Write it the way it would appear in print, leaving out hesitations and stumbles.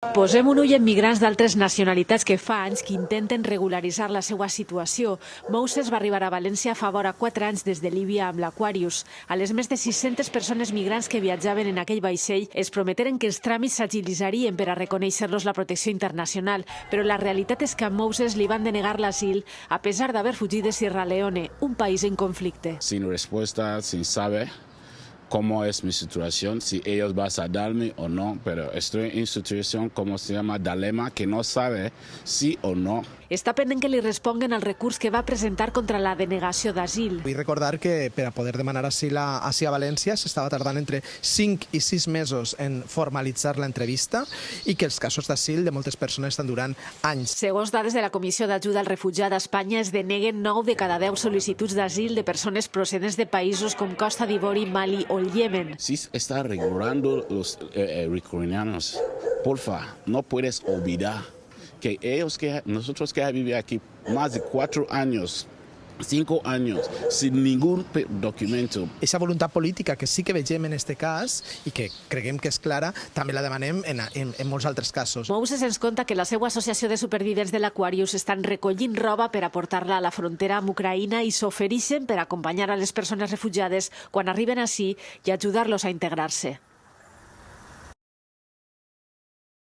Posem un ull en migrants d'altres nacionalitats que fa anys que intenten regularitzar la seva situació. Moses va arribar a València fa vora 4 anys des de Líbia amb l'Aquarius. A les més de 600 persones migrants que viatjaven en aquell vaixell es prometeren que els tràmits s'agilitzarien per a reconèixer-los la protecció internacional, però la realitat és que a Moses li van denegar l'asil a pesar d'haver fugit de Sierra Leone, un país en conflicte. Sin respuesta, sin saber cómo es mi situación, si ellos van a darme o no, pero estoy en situación, como se llama, dilema, que no sabe sí o no. Està pendent que li responguin al recurs que va presentar contra la denegació d'asil. Vull recordar que per a poder demanar asil a València s'estava tardant entre 5 i 6 mesos en formalitzar l'entrevista i que els casos d'asil de moltes persones estan durant anys. Segons dades de la Comissió d'Ajuda al Refugiat, a Espanya es deneguen 9 de cada 10 sol·licituds d'asil de persones procedents de països com Costa d'Ivori, Mali o el Yemen. Si está regulando los ucranianos, porfa, no puedes olvidar que nosotros que vivimos aquí más de 4 años, 5 años, sin ningún documento. Aquesta voluntat política que sí que vegem en aquest cas i que creguem que és clara, també la demanem en molts altres casos. Moses ens conta que la seva associació de supervivents de l'Aquarius estan recollint roba per a portar-la a la frontera amb Ucraïna i s'ofereixen per acompanyar a les persones refugiades quan arriben ací i ajudar-los a integrar-se.